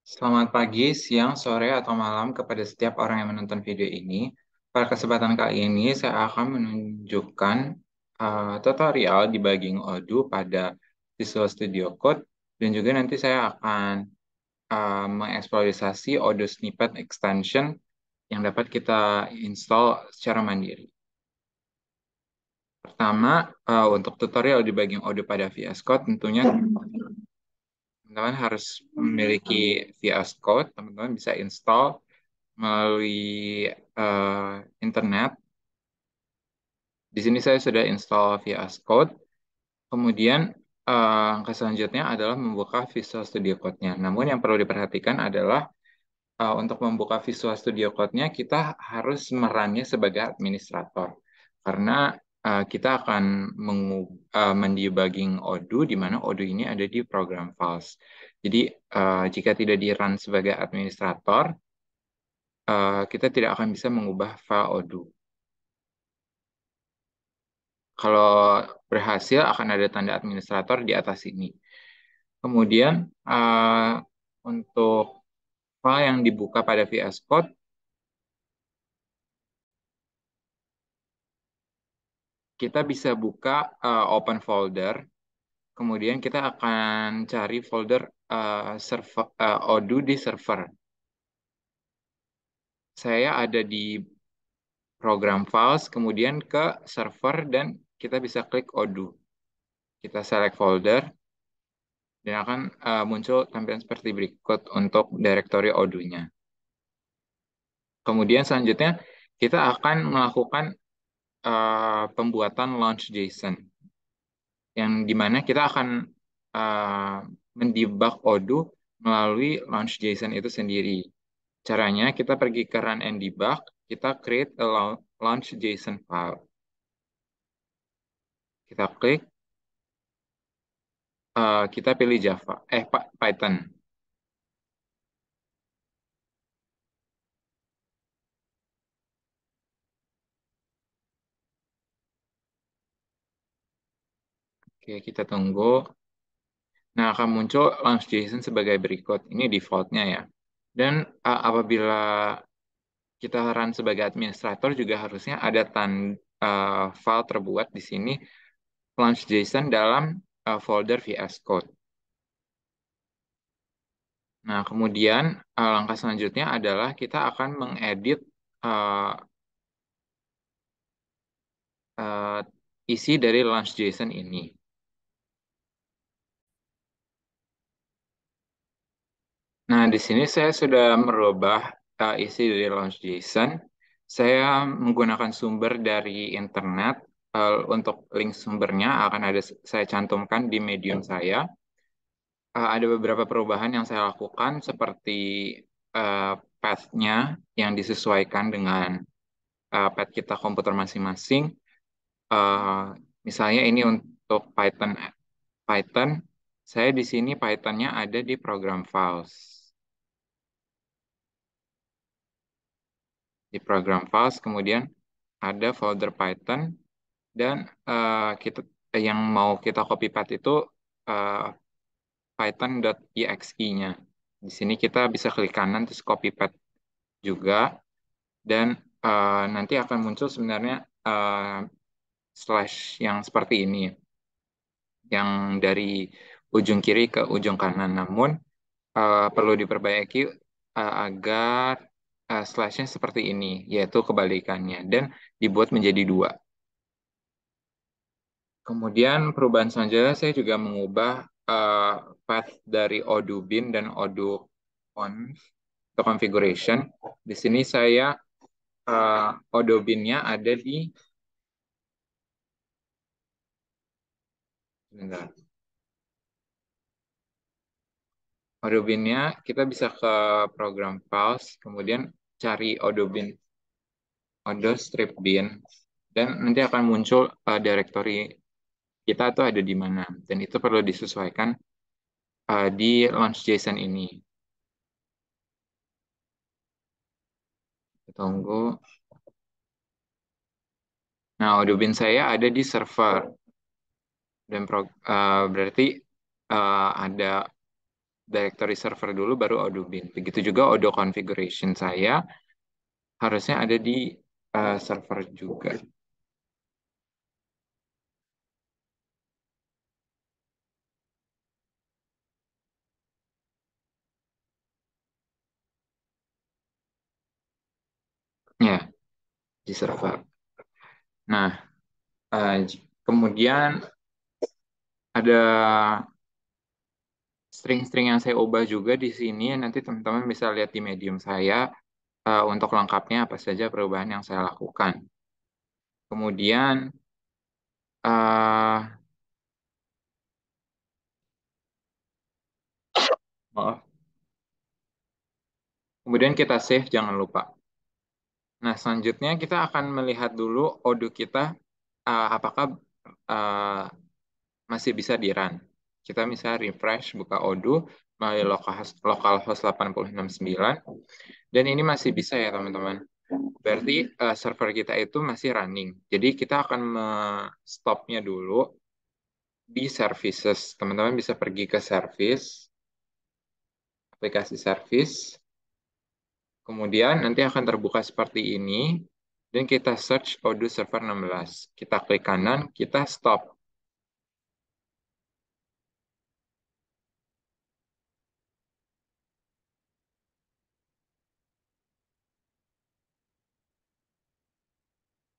Selamat pagi, siang, sore, atau malam kepada setiap orang yang menonton video ini. Pada kesempatan kali ini, saya akan menunjukkan tutorial debugging Odoo pada Visual Studio Code, dan juga nanti saya akan mengeksploitasi Odoo Snippet Extension yang dapat kita install secara mandiri. Pertama, untuk tutorial debugging Odoo pada VS Code, tentunya teman-teman harus memiliki VS Code. Teman-teman bisa install melalui internet. Di sini saya sudah install VS Code. Kemudian langkah selanjutnya adalah membuka Visual Studio Code-nya. Namun yang perlu diperhatikan adalah untuk membuka Visual Studio Code-nya kita harus merannya sebagai administrator. Karena kita akan mendebugging Odoo di mana Odoo ini ada di program files. Jadi jika tidak di-run sebagai administrator, kita tidak akan bisa mengubah file Odoo. Kalau berhasil akan ada tanda administrator di atas ini. Kemudian untuk file yang dibuka pada VS Code, kita bisa buka open folder. Kemudian kita akan cari folder server Odoo di server. Saya ada di program files, kemudian ke server dan kita bisa klik Odoo. Kita select folder dan akan muncul tampilan seperti berikut untuk directory Odoo-nya. Kemudian selanjutnya kita akan melakukan pembuatan launch JSON, yang dimana kita akan uh, mendebug Odoo melalui launch JSON itu sendiri. Caranya kita pergi ke run and debug, kita create a launch JSON file. Kita klik, kita pilih Java, Python. Oke, kita tunggu. Nah, akan muncul launch JSON sebagai berikut. Ini defaultnya ya. Dan apabila kita run sebagai administrator juga harusnya ada file terbuat di sini launch JSON dalam folder VS Code. Nah, kemudian langkah selanjutnya adalah kita akan mengedit uh, uh, isi dari launch JSON ini. Nah, di sini saya sudah merubah isi dari launch JSON. Saya menggunakan sumber dari internet. Untuk link sumbernya akan saya cantumkan di Medium saya. Ada beberapa perubahan yang saya lakukan seperti uh, path-nya yang disesuaikan dengan path kita komputer masing-masing. Uh, Misalnya ini untuk Python, saya di sini Python-nya ada di program files. Di program files kemudian ada folder Python dan yang mau kita copy path itu uh, python.exe-nya. Di sini kita bisa klik kanan terus copy path juga dan nanti akan muncul sebenarnya slash yang seperti ini, yang dari ujung kiri ke ujung kanan. Namun perlu diperbaiki agar slashnya seperti ini, yaitu kebalikannya, dan dibuat menjadi dua. Kemudian perubahan selanjutnya saya juga mengubah uh, path dari Odoo bin dan Odoo conf untuk configuration. Di sini saya Odoo bin-nya ada di sebentar. Odoo bin-nya kita bisa ke program files, kemudian cari Odoo bin, Odoo strip bin, dan nanti akan muncul directory kita tuh ada di mana. Dan itu perlu disesuaikan di launch JSON ini. Kita tunggu. Nah, Odoo bin saya ada di server. Dan berarti ada directory server dulu, baru Odoo Bin. Begitu juga Odoo configuration saya harusnya ada di server juga. Ya, di server. Nah, kemudian ada string-string yang saya ubah juga di sini. Nanti teman-teman bisa lihat di Medium saya untuk lengkapnya apa saja perubahan yang saya lakukan. Kemudian, eh, maaf. Kemudian kita save, jangan lupa. Nah, selanjutnya kita akan melihat dulu Odoo kita apakah eh, masih bisa di-run. Kita bisa refresh, buka Odoo melalui localhost 8069, dan ini masih bisa ya teman-teman. Berarti server kita itu masih running. Jadi kita akan stopnya dulu di services. Teman-teman bisa pergi ke service, aplikasi service, kemudian nanti akan terbuka seperti ini, dan kita search Odoo Server 16. Kita klik kanan, kita stop.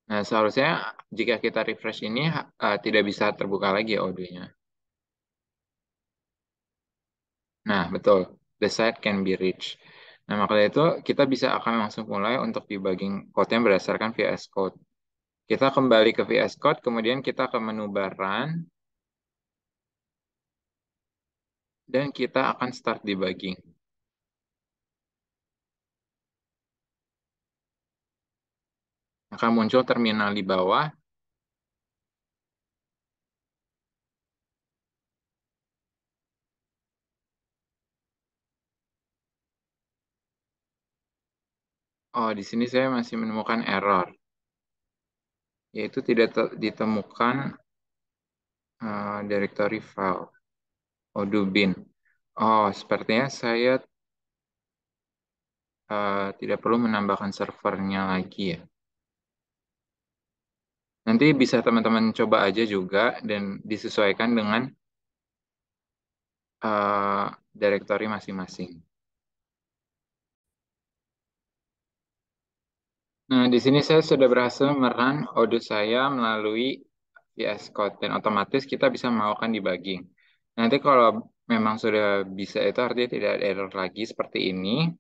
Nah, seharusnya jika kita refresh ini tidak bisa terbuka lagi audionya. Nah, betul. The site can be reached. Nah, maka dari itu kita bisa akan langsung mulai untuk debugging code-nya berdasarkan VS Code. Kita kembali ke VS Code, kemudian kita ke menu bar Run, dan kita akan start debugging. Akan muncul terminal di bawah. Oh, di sini saya masih menemukan error, yaitu tidak ditemukan directory file Odoo bin. Oh, sepertinya saya tidak perlu menambahkan servernya lagi ya. Nanti bisa teman-teman coba aja juga dan disesuaikan dengan uh, directory masing-masing. Nah, di sini saya sudah berhasil merun Odoo saya melalui VS Code dan otomatis kita bisa melakukan debugging. Nanti kalau memang sudah bisa itu artinya tidak ada error lagi seperti ini.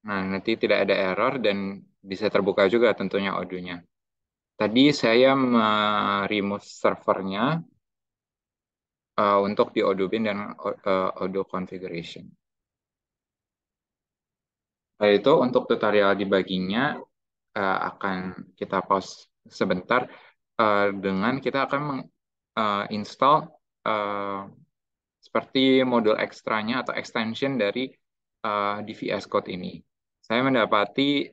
Nah, nanti tidak ada error dan bisa terbuka juga tentunya audionya. Tadi saya remove servernya untuk di Odoo Bin dan Odoo configuration. Nah, itu untuk tutorial debuggingnya akan kita pause sebentar dengan kita akan menginstall seperti modul ekstranya atau extension dari DVS Code ini. Saya mendapati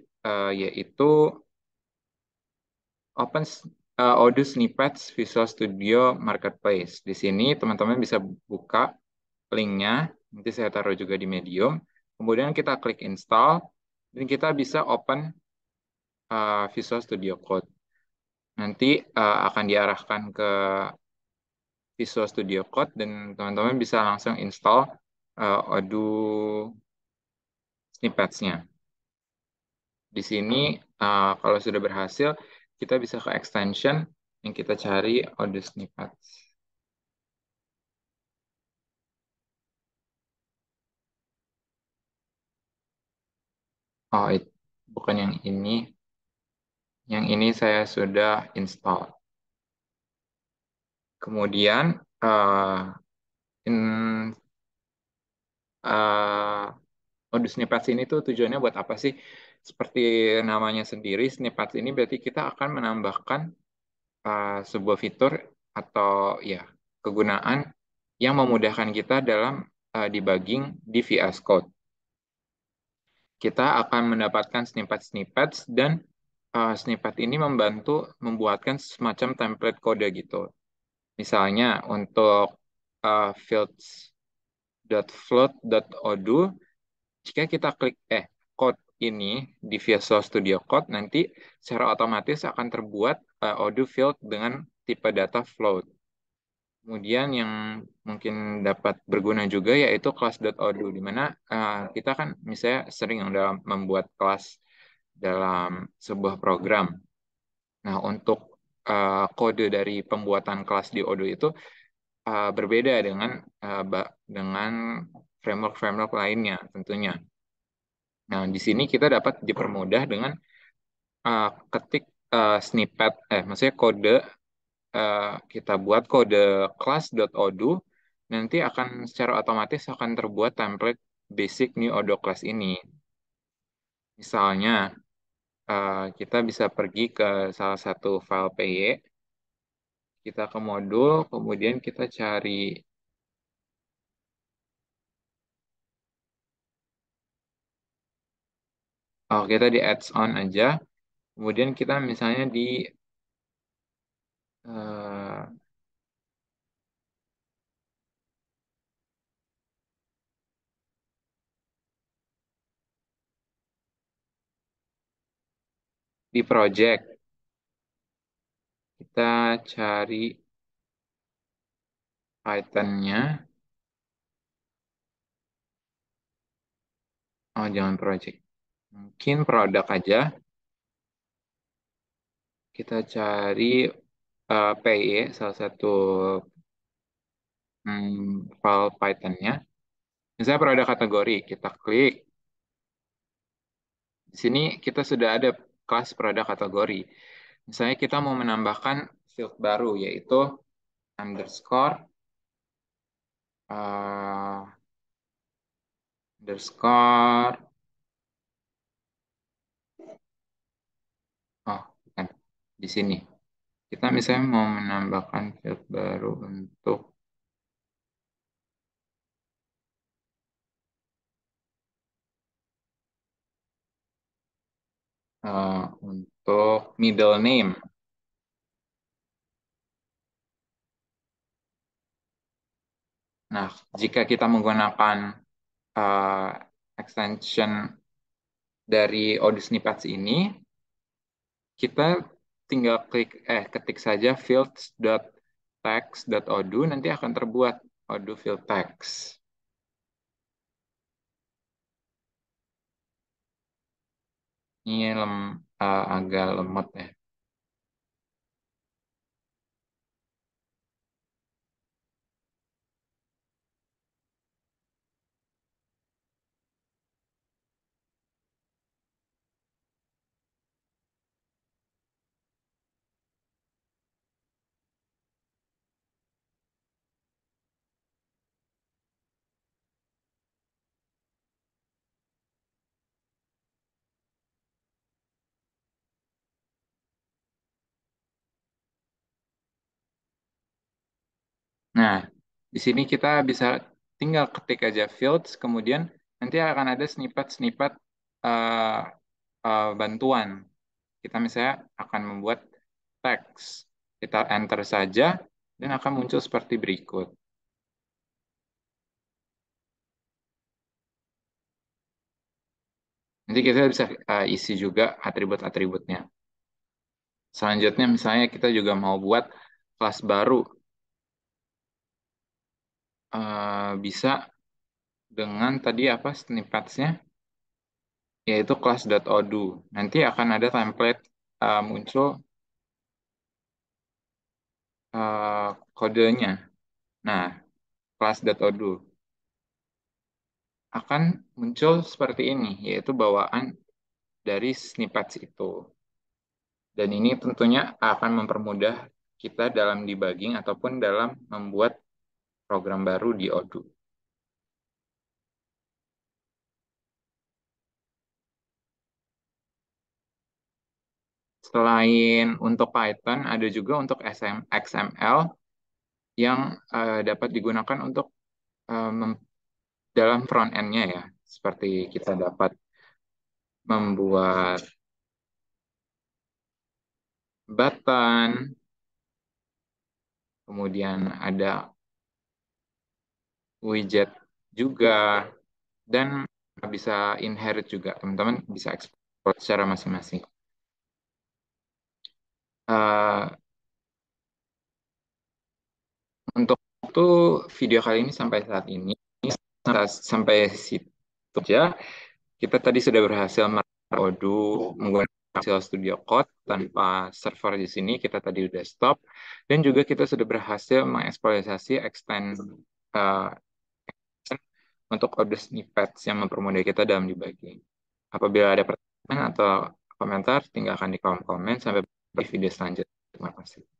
yaitu Open Odoo Snippets Visual Studio Marketplace. Di sini teman-teman bisa buka linknya, nanti saya taruh juga di Medium. Kemudian kita klik install, dan kita bisa open Visual Studio Code. Nanti akan diarahkan ke Visual Studio Code, dan teman-teman bisa langsung install Odoo Snippets-nya. Di sini, kalau sudah berhasil, kita bisa ke extension yang kita cari Odoo Snippets. Oh, bukan yang ini. Yang ini saya sudah install. Kemudian, in, Odoo Snippets ini tuh tujuannya buat apa sih? Seperti namanya sendiri, Snippets ini berarti kita akan menambahkan sebuah fitur atau ya kegunaan yang memudahkan kita dalam debugging di VS Code. Kita akan mendapatkan snippet-snippets dan snippet ini membantu membuatkan semacam template kode gitu. Misalnya untuk fields .float.odoo. Jika kita klik code ini di Visual Studio Code, nanti secara otomatis akan terbuat odoo field dengan tipe data float. Kemudian yang mungkin dapat berguna juga yaitu class.odoo, di mana kita kan misalnya sering dalam membuat kelas dalam sebuah program. Nah, untuk kode dari pembuatan kelas di Odoo itu berbeda dengan framework-framework lainnya tentunya. Nah, di sini kita dapat dipermudah dengan ketik snippet, maksudnya kode kita buat kode class.odoo, nanti akan secara otomatis akan terbuat template basic new Odoo class ini. Misalnya, kita bisa pergi ke salah satu file PY, kita ke modul, kemudian kita cari, kita di adds on aja, kemudian kita misalnya eh, di project, kita cari Python-nya, oh jangan project, mungkin produk aja, kita cari PY, salah satu file Python-nya, misalnya produk kategori, kita klik, di sini kita sudah ada kelas produk kategori. Misalnya kita mau menambahkan field baru, yaitu underscore eh, underscore oh bukan di sini kita misalnya mau menambahkan field baru untuk middle name. Nah, jika kita menggunakan eh, extension dari Odoo Snippets ini, kita tinggal ketik saja fields.text.odoo, nanti akan terbuat Odoo field text. Ini agak lemot ya. Nah, di sini kita bisa tinggal ketik aja fields, kemudian nanti akan ada snippet-snippet eh, bantuan. Kita misalnya akan membuat teks. Kita enter saja dan akan muncul seperti berikut. Nanti kita bisa isi juga atribut-atributnya. Selanjutnya misalnya kita juga mau buat kelas baru. Bisa dengan tadi apa snippetsnya, yaitu class.odoo. Nanti akan ada template muncul kodenya. Nah, class.odoo akan muncul seperti ini, yaitu bawaan dari snippets itu. Dan ini tentunya akan mempermudah kita dalam debugging ataupun dalam membuat program baru di Odoo. Selain untuk Python, ada juga untuk XML yang dapat digunakan untuk dalam front end-nya ya. Seperti kita dapat membuat button, kemudian ada widget juga, dan bisa inherit juga. Teman-teman bisa ekspor secara masing-masing. Eh, untuk itu video kali ini sampai saat ini, sampai situ aja. Kita tadi sudah berhasil Odoo menggunakan Visual Studio Code tanpa server di sini. Kita tadi udah stop. Dan juga kita sudah berhasil mengeksploitasi extend uh, untuk order snippets yang mempermudah kita dalam debugging. Apabila ada pertanyaan atau komentar, tinggalkan di kolom komen. Sampai di video selanjutnya. Terima kasih.